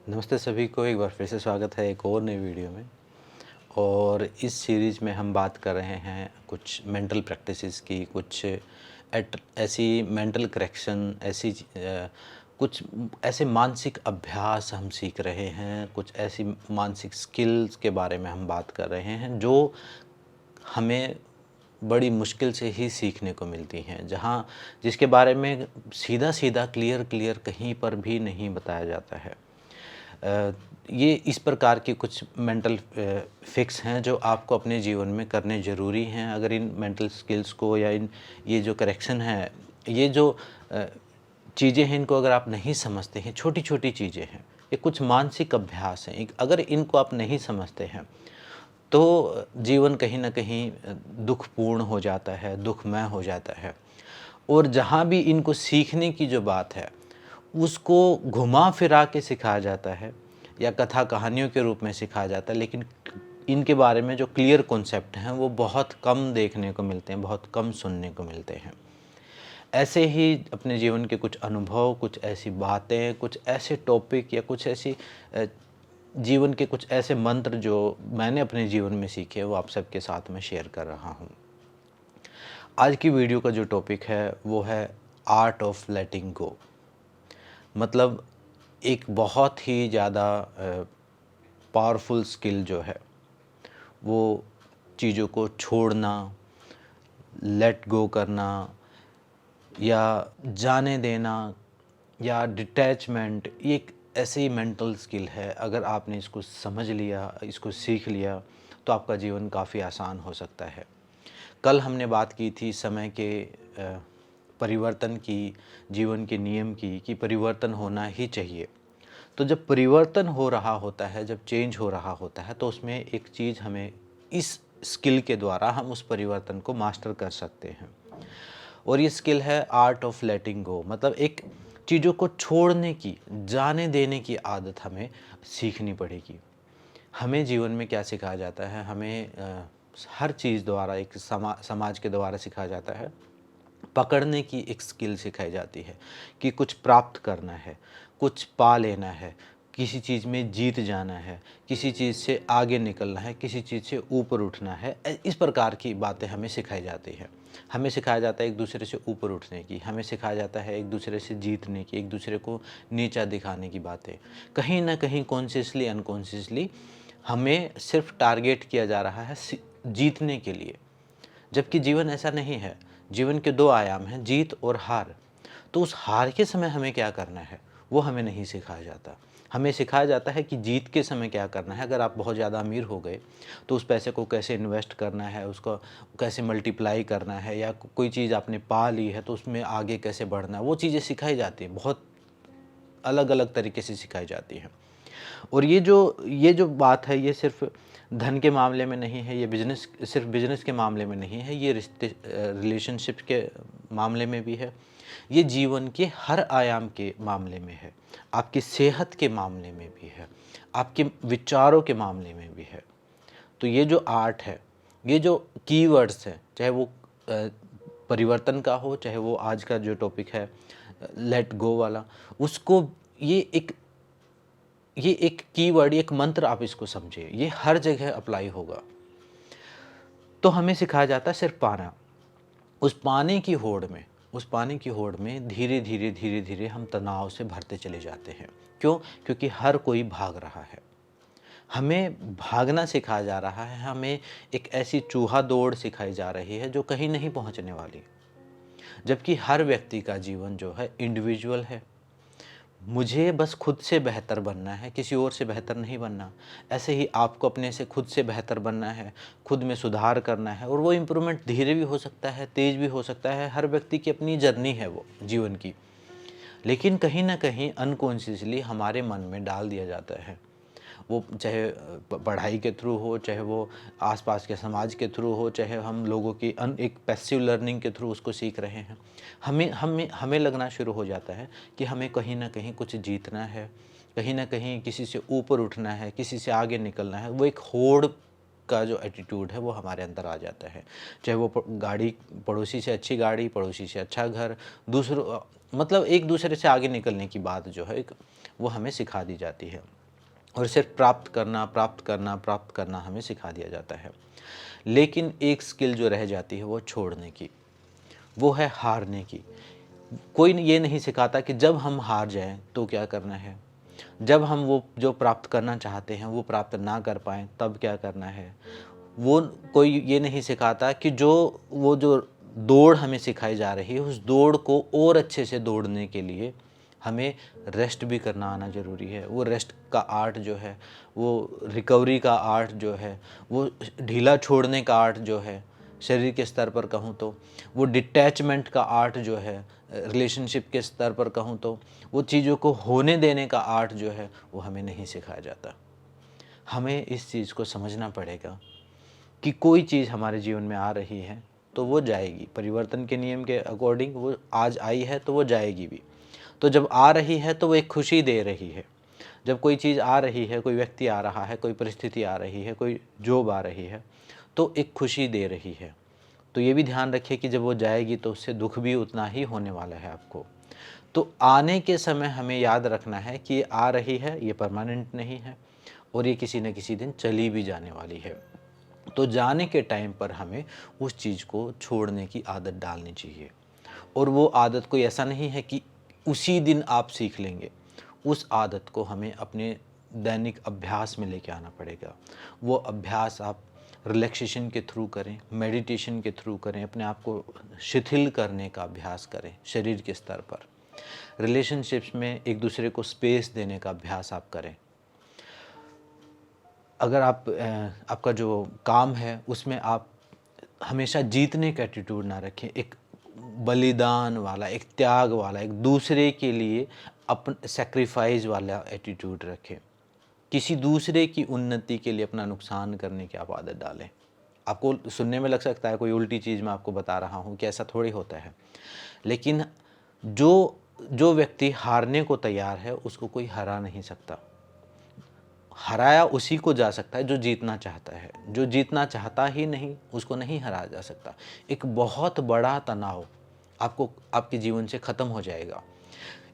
नमस्ते सभी को, एक बार फिर से स्वागत है एक और नई वीडियो में। और इस सीरीज़ में हम बात कर रहे हैं कुछ मेंटल प्रैक्टिसेस की, कुछ ऐसी मेंटल करेक्शन, कुछ ऐसे मानसिक अभ्यास हम सीख रहे हैं, कुछ ऐसी मानसिक स्किल्स के बारे में हम बात कर रहे हैं जो हमें बड़ी मुश्किल से ही सीखने को मिलती हैं, जिसके बारे में सीधा-सीधा क्लियर कहीं पर भी नहीं बताया जाता है। ये इस प्रकार की कुछ मेंटल फिक्स हैं जो आपको अपने जीवन में करने ज़रूरी हैं। अगर इन मेंटल स्किल्स को या ये जो करेक्शन है, ये जो चीज़ें हैं, इनको अगर आप नहीं समझते हैं, छोटी-छोटी चीज़ें हैं, ये कुछ मानसिक अभ्यास हैं। अगर इनको आप नहीं समझते हैं तो जीवन कहीं न कहीं दुखपूर्ण हो जाता है, दुखमय हो जाता है। और जहाँ भी इनको सीखने की जो बात है, उसको घुमा-फिरा के सिखाया जाता है या कथा कहानियों के रूप में सिखाया जाता है, लेकिन इनके बारे में जो क्लियर कॉन्सेप्ट हैं, वो बहुत कम देखने को मिलते हैं, बहुत कम सुनने को मिलते हैं। ऐसे ही अपने जीवन के कुछ अनुभव, कुछ ऐसी बातें, कुछ ऐसे टॉपिक या कुछ ऐसी जीवन के कुछ ऐसे मंत्र जो मैंने अपने जीवन में सीखे, वो आप सबके साथ में शेयर कर रहा हूँ। आज की वीडियो का जो टॉपिक है वो है आर्ट ऑफ लेटिंग गो। मतलब एक बहुत ही ज़्यादा पावरफुल स्किल जो है वो चीज़ों को छोड़ना, लेट गो करना या जाने देना या डिटैचमेंट, ये एक ऐसी मेंटल स्किल है। अगर आपने इसको समझ लिया, इसको सीख लिया, तो आपका जीवन काफ़ी आसान हो सकता है। कल हमने बात की थी समय के परिवर्तन की, जीवन के नियम की, कि परिवर्तन होना ही चाहिए। तो जब परिवर्तन हो रहा होता है, जब चेंज हो रहा होता है, तो उसमें एक चीज़ हमें इस स्किल के द्वारा हम उस परिवर्तन को मास्टर कर सकते हैं। और ये स्किल है आर्ट ऑफ लेटिंग गो। मतलब एक चीज़ों को छोड़ने की, जाने देने की आदत हमें सीखनी पड़ेगी। हमें जीवन में क्या सिखाया जाता है, हमें हर चीज़ द्वारा, एक समाज के द्वारा सिखाया जाता है, पकड़ने की एक स्किल सिखाई जाती है कि कुछ प्राप्त करना है, कुछ पा लेना है, किसी चीज़ में जीत जाना है, किसी चीज़ से आगे निकलना है, किसी चीज़ से ऊपर उठना है। इस प्रकार की बातें हमें सिखाई जाती हैं। हमें सिखाया जाता है एक दूसरे से ऊपर उठने की, हमें सिखाया जाता है एक दूसरे से जीतने की, एक दूसरे को नीचा दिखाने की बातें। कहीं न कहीं कॉन्शियसली अनकॉन्शियसली हमें सिर्फ टारगेट किया जा रहा है जीतने के लिए, जबकि जीवन ऐसा नहीं है। जीवन के दो आयाम हैं, जीत और हार। तो उस हार के समय हमें क्या करना है, वो हमें नहीं सिखाया जाता। हमें सिखाया जाता है कि जीत के समय क्या करना है। अगर आप बहुत ज़्यादा अमीर हो गए तो उस पैसे को कैसे इन्वेस्ट करना है, उसको कैसे मल्टीप्लाई करना है, या कोई चीज़ आपने पा ली है तो उसमें आगे कैसे बढ़ना है, वो चीज़ें सिखाई जाती हैं। बहुत अलग अलग तरीके से सिखाई जाती हैं। और ये जो बात है, ये सिर्फ धन के मामले में नहीं है, ये सिर्फ बिजनेस के मामले में नहीं है, ये रिश्ते, रिलेशनशिप के मामले में भी है, ये जीवन के हर आयाम के मामले में है, आपकी सेहत के मामले में भी है, आपके विचारों के मामले में भी है। तो ये जो आर्ट है, ये जो कीवर्ड्स हैं, चाहे वो परिवर्तन का हो, चाहे वो आज का जो टॉपिक है लेट गो वाला, उसको ये एक ये एक कीवर्ड, एक मंत्र आप इसको समझिए, ये हर जगह अप्लाई होगा। तो हमें सिखाया जाता है सिर्फ पाना। उस पाने की होड़ में धीरे-धीरे हम तनाव से भरते चले जाते हैं। क्यों? क्योंकि हर कोई भाग रहा है। हमें भागना सिखाया जा रहा है, हमें एक ऐसी चूहा दौड़ सिखाई जा रही है जो कहीं नहीं पहुँचने वाली। जबकि हर व्यक्ति का जीवन जो है इंडिविजुअल है। मुझे बस खुद से बेहतर बनना है, किसी और से बेहतर नहीं बनना। ऐसे ही आपको अपने से खुद से बेहतर बनना है, खुद में सुधार करना है, और वो इम्प्रूवमेंट धीरे भी हो सकता है, तेज़ भी हो सकता है। हर व्यक्ति की अपनी जर्नी है वो जीवन की। लेकिन कहीं न कहीं अनकॉन्शियसली हमारे मन में डाल दिया जाता है। वो चाहे पढ़ाई के थ्रू हो, चाहे वो आसपास के समाज के थ्रू हो, चाहे हम लोगों की एक पैसिव लर्निंग के थ्रू उसको सीख रहे हैं। हमें लगना शुरू हो जाता है कि हमें कहीं न कहीं कुछ जीतना है, कहीं न कहीं किसी से ऊपर उठना है, किसी से आगे निकलना है। वो एक होड़ का जो एटीट्यूड है वो हमारे अंदर आ जाता है। चाहे वो गाड़ी, पड़ोसी से अच्छी गाड़ी, पड़ोसी से अच्छा घर, दूसरों मतलब एक दूसरे से आगे निकलने की बात जो है एक वो हमें सिखा दी जाती है, और सिर्फ प्राप्त करना प्राप्त करना प्राप्त करना हमें सिखा दिया जाता है। लेकिन एक स्किल जो रह जाती है वो छोड़ने की, वो है हारने की। कोई ये नहीं सिखाता कि जब हम हार जाएं तो क्या करना है, जब हम वो जो प्राप्त करना चाहते हैं वो प्राप्त ना कर पाएँ तब क्या करना है। वो कोई ये नहीं सिखाता कि वो जो दौड़ हमें सिखाई जा रही है उस दौड़ को और अच्छे से दौड़ने के लिए हमें रेस्ट भी करना आना ज़रूरी है। वो रेस्ट का आर्ट जो है, वो रिकवरी का आर्ट जो है, वो ढीला छोड़ने का आर्ट जो है, शरीर के स्तर पर कहूँ तो वो डिटैचमेंट का आर्ट जो है, रिलेशनशिप के स्तर पर कहूँ तो वो चीज़ों को होने देने का आर्ट जो है वो हमें नहीं सिखाया जाता। हमें इस चीज़ को समझना पड़ेगा कि कोई चीज़ हमारे जीवन में आ रही है तो वो जाएगी, परिवर्तन के नियम के अकॉर्डिंग वो आज आई है तो वो जाएगी भी। तो जब आ रही है तो वो एक खुशी दे रही है। जब कोई चीज़ आ रही है, कोई व्यक्ति आ रहा है, कोई परिस्थिति आ रही है, कोई जॉब आ रही है, तो एक खुशी दे रही है। तो ये भी ध्यान रखिए कि जब वो जाएगी तो उससे दुख भी उतना ही होने वाला है आपको। तो आने के समय हमें याद रखना है कि ये आ रही है, ये परमानेंट नहीं है, और ये किसी न किसी दिन चली भी जाने वाली है। तो जाने के टाइम पर हमें उस चीज़ को छोड़ने की आदत डालनी चाहिए। और वो आदत कोई ऐसा नहीं है कि उसी दिन आप सीख लेंगे, उस आदत को हमें अपने दैनिक अभ्यास में लेके आना पड़ेगा। वो अभ्यास आप रिलैक्सेशन के थ्रू करें, मेडिटेशन के थ्रू करें, अपने आप को शिथिल करने का अभ्यास करें शरीर के स्तर पर। रिलेशनशिप्स में एक दूसरे को स्पेस देने का अभ्यास आप करें। अगर आपका जो काम है उसमें आप हमेशा जीतने का एटीट्यूड ना रखें, एक बलिदान वाला, एक त्याग वाला, एक दूसरे के लिए अपन सैक्रिफाइस वाला एटीट्यूड रखें। किसी दूसरे की उन्नति के लिए अपना नुकसान करने की आप आदत डालें। आपको सुनने में लग सकता है कोई उल्टी चीज़ मैं आपको बता रहा हूँ कि ऐसा थोड़ी होता है, लेकिन जो जो व्यक्ति हारने को तैयार है उसको कोई हरा नहीं सकता। हराया उसी को जा सकता है जो जीतना चाहता है, जो जीतना चाहता ही नहीं उसको नहीं हराया जा सकता। एक बहुत बड़ा तनाव आपको आपके जीवन से ख़त्म हो जाएगा।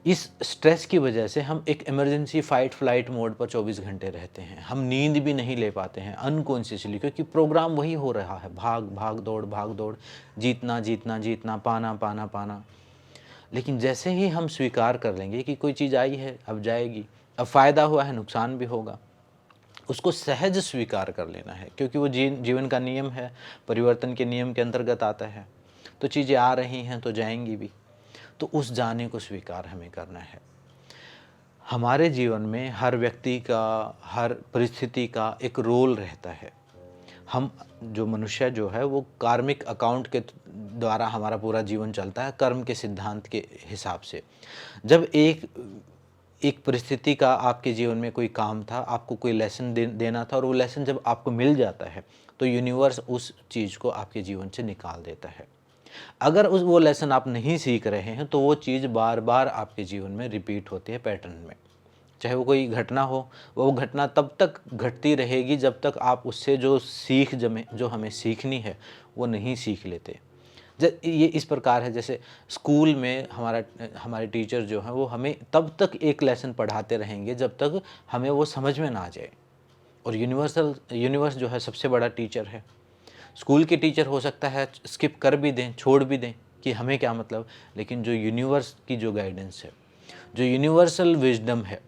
इस स्ट्रेस की वजह से हम एक इमरजेंसी फ़ाइट फ्लाइट मोड पर 24 घंटे रहते हैं। हम नींद भी नहीं ले पाते हैं अनकॉन्शियसली, क्योंकि प्रोग्राम वही हो रहा है, भाग भाग दौड़, जीतना जीतना जीतना, पाना पाना पाना। लेकिन जैसे ही हम स्वीकार कर लेंगे कि कोई चीज़ आई है, अब जाएगी, अब फ़ायदा हुआ है, नुकसान भी होगा, उसको सहज स्वीकार कर लेना है, क्योंकि वो जीवन का नियम है, परिवर्तन के नियम के अंतर्गत आता है। तो चीज़ें आ रही हैं तो जाएंगी भी, तो उस जाने को स्वीकार हमें करना है। हमारे जीवन में हर व्यक्ति का, हर परिस्थिति का एक रोल रहता है। हम जो मनुष्य जो है वो कार्मिक अकाउंट के द्वारा हमारा पूरा जीवन चलता है, कर्म के सिद्धांत के हिसाब से। जब एक परिस्थिति का आपके जीवन में कोई काम था, आपको कोई लेसन देना था, और वो लेसन जब आपको मिल जाता है तो यूनिवर्स उस चीज़ को आपके जीवन से निकाल देता है। अगर वो लेसन आप नहीं सीख रहे हैं तो वो चीज़ बार बार आपके जीवन में रिपीट होती है पैटर्न में। चाहे वो कोई घटना हो, वो घटना तब तक घटती रहेगी जब तक आप उससे जो हमें सीखनी है वो नहीं सीख लेते। ये इस प्रकार है, जैसे स्कूल में हमारे टीचर जो हैं वो हमें तब तक एक लेसन पढ़ाते रहेंगे जब तक हमें वो समझ में ना आ जाए। और यूनिवर्स जो है सबसे बड़ा टीचर है। स्कूल के टीचर हो सकता है स्किप कर भी दें, छोड़ भी दें कि हमें क्या मतलब, लेकिन जो यूनिवर्स की जो गाइडेंस है, जो यूनिवर्सल विजडम है,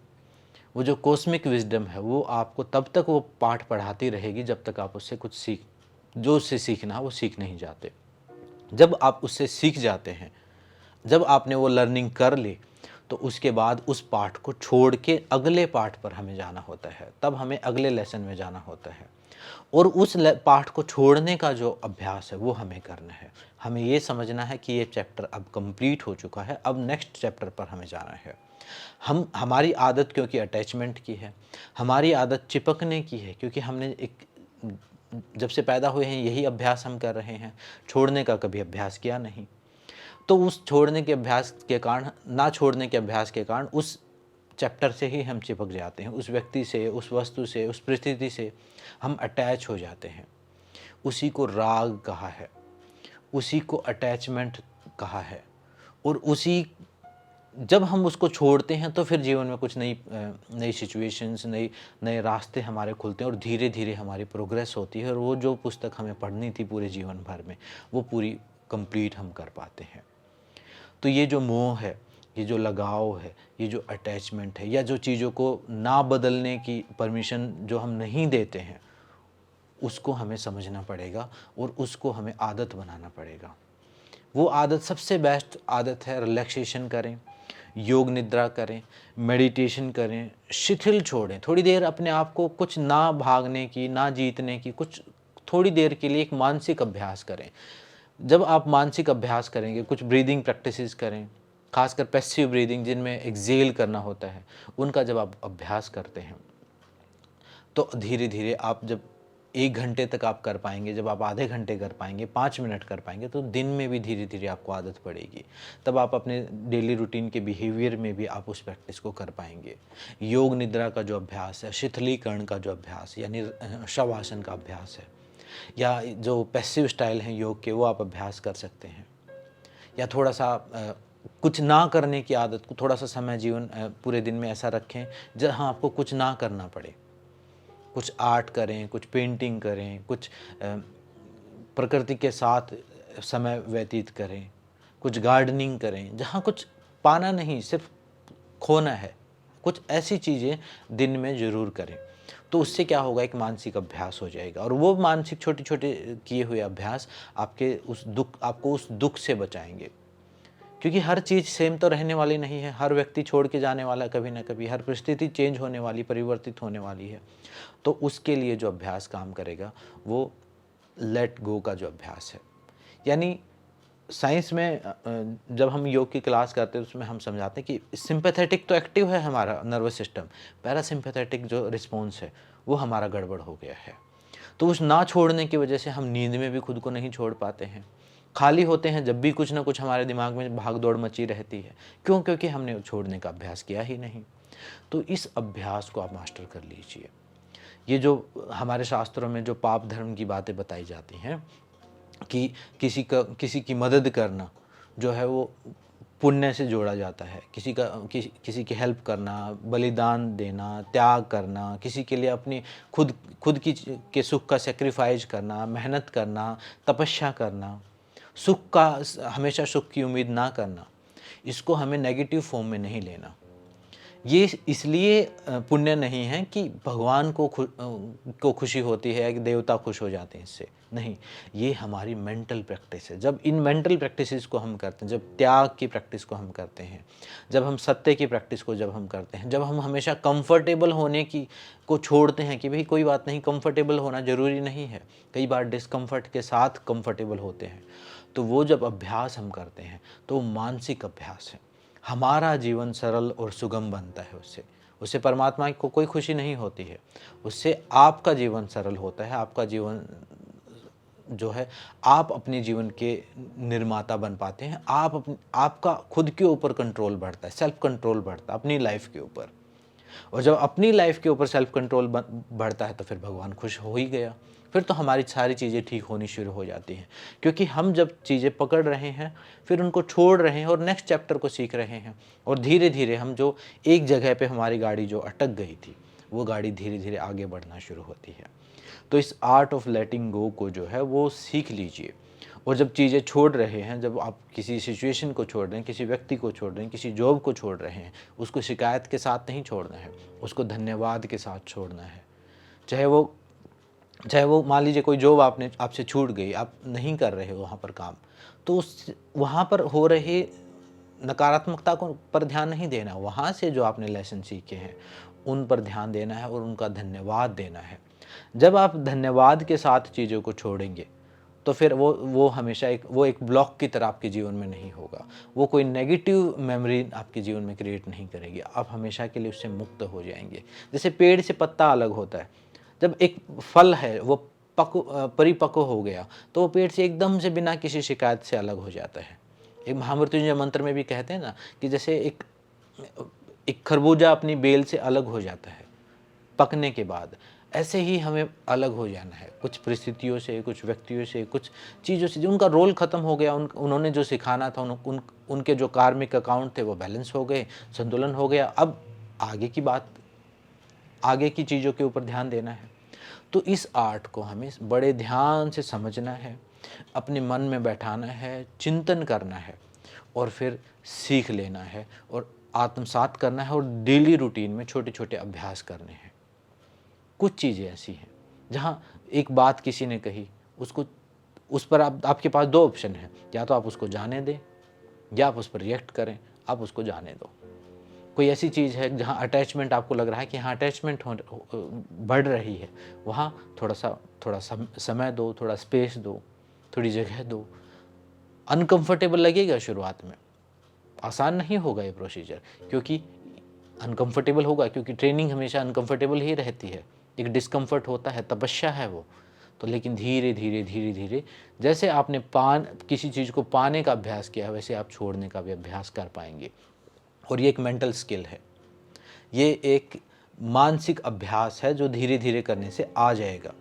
वो जो कॉस्मिक विजडम है, वो आपको तब तक वो पाठ पढ़ाती रहेगी जब तक आप उससे जो उससे सीखना है वो सीख नहीं जाते। जब आप उससे सीख जाते हैं, जब आपने वो लर्निंग कर ली, तो उसके बाद उस पाठ को छोड़ के अगले पाठ पर हमें जाना होता है, तब हमें अगले लेसन में जाना होता है। और उस पाठ को छोड़ने का जो अभ्यास है वो हमें करना है। हमें ये समझना है कि ये चैप्टर अब कंप्लीट हो चुका है, अब नेक्स्ट चैप्टर पर हमें जाना है। हमारी आदत क्योंकि अटैचमेंट की है, हमारी आदत चिपकने की है, क्योंकि हमने जब से पैदा हुए हैं यही अभ्यास हम कर रहे हैं, छोड़ने का कभी अभ्यास किया नहीं। तो उस छोड़ने के अभ्यास के कारण, ना छोड़ने के अभ्यास के कारण उस चैप्टर से ही हम चिपक जाते हैं, उस व्यक्ति से, उस वस्तु से, उस परिस्थिति से हम अटैच हो जाते हैं। उसी को राग कहा है, उसी को अटैचमेंट कहा है, और उसी जब हम उसको छोड़ते हैं तो फिर जीवन में कुछ नई सिचुएशंस, नए रास्ते हमारे खुलते हैं और धीरे धीरे हमारी प्रोग्रेस होती है और वो जो पुस्तक हमें पढ़नी थी पूरे जीवन भर में, वो पूरी कंप्लीट हम कर पाते हैं। तो ये जो मोह है, ये जो लगाव है, ये जो अटैचमेंट है, या जो चीज़ों को ना बदलने की परमिशन जो हम नहीं देते हैं, उसको हमें समझना पड़ेगा और उसको हमें आदत बनाना पड़ेगा। वो आदत, सबसे बेस्ट आदत है रिलैक्सेशन करें, योग निद्रा करें, मेडिटेशन करें, शिथिल छोड़ें। थोड़ी देर अपने आप को कुछ ना भागने की, ना जीतने की, कुछ थोड़ी देर के लिए एक मानसिक अभ्यास करें। जब आप मानसिक अभ्यास करेंगे, कुछ ब्रीदिंग प्रैक्टिसेस करें, खासकर पैसिव ब्रीदिंग जिनमें एक्सेल करना होता है, उनका जब आप अभ्यास करते हैं तो धीरे धीरे आप जब 1 घंटे तक आप कर पाएंगे, जब आप आधे घंटे कर पाएंगे, 5 मिनट कर पाएंगे, तो दिन में भी धीरे धीरे आपको आदत पड़ेगी। तब आप अपने डेली रूटीन के बिहेवियर में भी आप उस प्रैक्टिस को कर पाएंगे। योग निद्रा का जो अभ्यास है, शिथिलीकरण का जो अभ्यास यानी शवासन का अभ्यास है, या जो पैसिव स्टाइल हैं योग के, वो आप अभ्यास कर सकते हैं। या थोड़ा सा कुछ ना करने की आदत को, थोड़ा सा समय जीवन पूरे दिन में ऐसा रखें जहाँ आपको कुछ ना करना पड़े। कुछ आर्ट करें, कुछ पेंटिंग करें, कुछ प्रकृति के साथ समय व्यतीत करें, कुछ गार्डनिंग करें, जहाँ कुछ पाना नहीं, सिर्फ खोना है। कुछ ऐसी चीज़ें दिन में ज़रूर करें। तो उससे क्या होगा, एक मानसिक अभ्यास हो जाएगा और वो मानसिक छोटे छोटे किए हुए अभ्यास आपको उस दुख से बचाएंगे। क्योंकि हर चीज़ सेम तो रहने वाली नहीं है, हर व्यक्ति छोड़ के जाने वाला कभी ना कभी, हर परिस्थिति चेंज होने वाली, परिवर्तित होने वाली है। तो उसके लिए जो अभ्यास काम करेगा वो लेट गो का जो अभ्यास है। यानी साइंस में जब हम योग की क्लास करते हैं उसमें हम समझाते हैं कि सिंपैथेटिक तो एक्टिव है हमारा नर्वस सिस्टम, पैरासिम्पैथेटिक जो रिस्पॉन्स है वो हमारा गड़बड़ हो गया है। तो उस ना छोड़ने की वजह से हम नींद में भी खुद को नहीं छोड़ पाते हैं, खाली होते हैं जब भी कुछ ना कुछ हमारे दिमाग में भाग दौड़ मची रहती है। क्यों? क्योंकि हमने छोड़ने का अभ्यास किया ही नहीं। तो इस अभ्यास को आप मास्टर कर लीजिए। ये जो हमारे शास्त्रों में जो पाप धर्म की बातें बताई जाती हैं कि किसी की मदद करना जो है वो पुण्य से जोड़ा जाता है, किसी की हेल्प करना, बलिदान देना, त्याग करना, किसी के लिए अपनी खुद के सुख का सेक्रीफाइस करना, मेहनत करना, तपस्या करना, हमेशा सुख की उम्मीद ना करना, इसको हमें नेगेटिव फॉर्म में नहीं लेना। ये इसलिए पुण्य नहीं है कि भगवान को खुशी होती है कि देवता खुश हो जाते हैं इससे, नहीं, ये हमारी मेंटल प्रैक्टिस है। जब इन मेंटल प्रैक्टिसेस को हम करते हैं, जब त्याग की प्रैक्टिस को हम करते हैं, जब हम सत्य की प्रैक्टिस को जब हम करते हैं, जब हम हमेशा कंफर्टेबल होने को छोड़ते हैं कि भाई कोई बात नहीं, कंफर्टेबल होना ज़रूरी नहीं है, कई बार डिस्कम्फर्ट के साथ कंफर्टेबल होते हैं, तो वो जब अभ्यास हम करते हैं तो वो मानसिक अभ्यास है। हमारा जीवन सरल और सुगम बनता है उससे परमात्मा को कोई खुशी नहीं होती है, उससे आपका जीवन सरल होता है, आपका जीवन जो है आप अपने जीवन के निर्माता बन पाते हैं। आपका खुद के ऊपर कंट्रोल बढ़ता है, सेल्फ कंट्रोल बढ़ता है अपनी लाइफ के ऊपर। और जब अपनी लाइफ के ऊपर सेल्फ कंट्रोल बढ़ता है तो फिर भगवान खुश हो ही गया, फिर तो हमारी सारी चीज़ें ठीक होनी शुरू हो जाती हैं। क्योंकि हम जब चीज़ें पकड़ रहे हैं फिर उनको छोड़ रहे हैं और नेक्स्ट चैप्टर को सीख रहे हैं, और धीरे धीरे हम जो एक जगह पे हमारी गाड़ी जो अटक गई थी वो गाड़ी धीरे धीरे आगे बढ़ना शुरू होती है। तो इस आर्ट ऑफ लेटिंग गो को जो है वो सीख लीजिए। और जब चीज़ें छोड़ रहे हैं, जब आप किसी सिचुएशन को छोड़ रहे हैं, किसी व्यक्ति को छोड़ रहे हैं, किसी जॉब को छोड़ रहे हैं, उसको शिकायत के साथ नहीं छोड़ना है, उसको धन्यवाद के साथ छोड़ना है। चाहे वो मान लीजिए कोई जॉब आपसे छूट गई, आप नहीं कर रहे हो वहाँ पर काम, तो वहाँ पर हो रहे नकारात्मकता पर ध्यान नहीं देना, वहाँ से जो आपने लेसन सीखे हैं उन पर ध्यान देना है और उनका धन्यवाद देना है। जब आप धन्यवाद के साथ चीज़ों को छोड़ेंगे तो फिर वो हमेशा एक ब्लॉक की तरह आपके जीवन में नहीं होगा, वो कोई नेगेटिव मेमोरी आपके जीवन में क्रिएट नहीं करेगी, आप हमेशा के लिए उससे मुक्त हो जाएंगे। जैसे पेड़ से पत्ता अलग होता है, जब एक फल है वो परिपक्व हो गया तो वो पेड़ से एकदम से बिना किसी शिकायत से अलग हो जाता है। एक महामृत्युंजय मंत्र में भी कहते हैं ना कि जैसे एक खरबूजा अपनी बेल से अलग हो जाता है पकने के बाद, ऐसे ही हमें अलग हो जाना है, कुछ परिस्थितियों से, कुछ व्यक्तियों से, कुछ चीज़ों से। जो उनका रोल ख़त्म हो गया, उन्होंने जो सिखाना था, उनके जो कार्मिक अकाउंट थे वो बैलेंस हो गए, संतुलन हो गया। अब आगे की बात, आगे की चीज़ों के ऊपर ध्यान देना है। तो इस आर्ट को हमें बड़े ध्यान से समझना है, अपने मन में बैठाना है, चिंतन करना है और फिर सीख लेना है और आत्मसात करना है और डेली रूटीन में छोटे-छोटे अभ्यास करने हैं। कुछ चीज़ें ऐसी हैं जहाँ एक बात किसी ने कही, उसको उस पर आपके पास 2 ऑप्शन हैं, या तो आप उसको जाने दें या आप उस पर रिएक्ट करें, आप उसको जाने दो। कोई ऐसी चीज़ है जहाँ अटैचमेंट आपको लग रहा है कि हाँ अटैचमेंट बढ़ रही है, वहाँ थोड़ा समय दो, थोड़ा स्पेस दो, थोड़ी जगह दो। अनकंफर्टेबल लगेगा शुरुआत में, आसान नहीं होगा ये प्रोसीजर, क्योंकि अनकंफर्टेबल होगा, क्योंकि ट्रेनिंग हमेशा अनकंफर्टेबल ही रहती है। एक डिस्कम्फर्ट होता है, तपस्या है वो। तो लेकिन धीरे धीरे धीरे धीरे जैसे आपने किसी चीज़ को पाने का अभ्यास किया है, वैसे आप छोड़ने का भी अभ्यास कर पाएंगे। और ये एक मेंटल स्किल है, ये एक मानसिक अभ्यास है जो धीरे धीरे करने से आ जाएगा।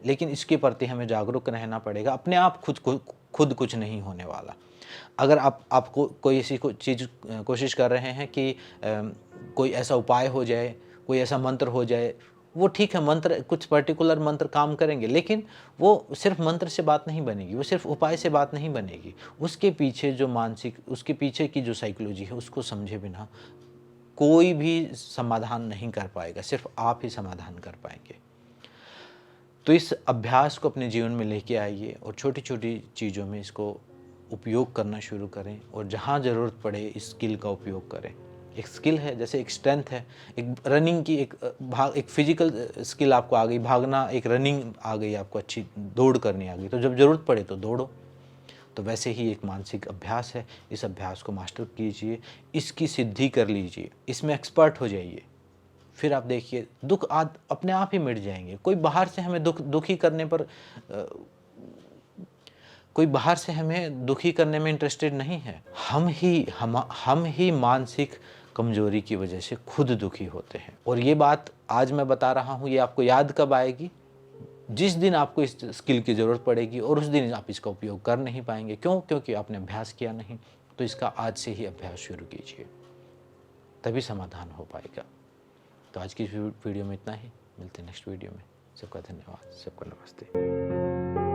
लेकिन इसके प्रति हमें जागरूक रहना पड़ेगा। अपने आप खुद कुछ नहीं होने वाला। अगर आपको कोई ऐसी चीज़ कोशिश कर रहे हैं कि कोई ऐसा उपाय हो जाए, कोई ऐसा मंत्र हो जाए, वो ठीक है, मंत्र, कुछ पर्टिकुलर मंत्र काम करेंगे, लेकिन वो सिर्फ मंत्र से बात नहीं बनेगी, वो सिर्फ उपाय से बात नहीं बनेगी। उसके पीछे जो उसके पीछे की जो साइकोलॉजी है, उसको समझे बिना कोई भी समाधान नहीं कर पाएगा, सिर्फ आप ही समाधान कर पाएंगे। तो इस अभ्यास को अपने जीवन में लेके आइए और छोटी-छोटी चीज़ों में इसको उपयोग करना शुरू करें और जहाँ ज़रूरत पड़े इस स्किल का उपयोग करें। एक स्किल है, जैसे एक स्ट्रेंथ है, एक रनिंग की एक फिजिकल स्किल आपको आ गई, भागना, एक रनिंग आ गई आपको, अच्छी दौड़ करनी आ गई, तो जब ज़रूरत पड़े तो दौड़ो। तो वैसे ही एक मानसिक अभ्यास है, इस अभ्यास को मास्टर कीजिए, इसकी सिद्धि कर लीजिए, इसमें एक्सपर्ट हो जाइए। फिर आप देखिए दुख अपने आप ही मिट जाएंगे। कोई बाहर से हमें दुखी करने पर कोई बाहर से हमें दुखी करने में इंटरेस्टेड नहीं है। हम ही मानसिक कमजोरी की वजह से खुद दुखी होते हैं। और ये बात आज मैं बता रहा हूँ, ये आपको याद कब आएगी? जिस दिन आपको इस स्किल की ज़रूरत पड़ेगी और उस दिन आप इसका उपयोग कर नहीं पाएंगे। क्यों? क्योंकि आपने अभ्यास किया नहीं। तो इसका आज से ही अभ्यास शुरू कीजिए, तभी समाधान हो पाएगा। तो आज की वीडियो में इतना ही, मिलते हैं नेक्स्ट वीडियो में। सबका धन्यवाद, सबका नमस्ते।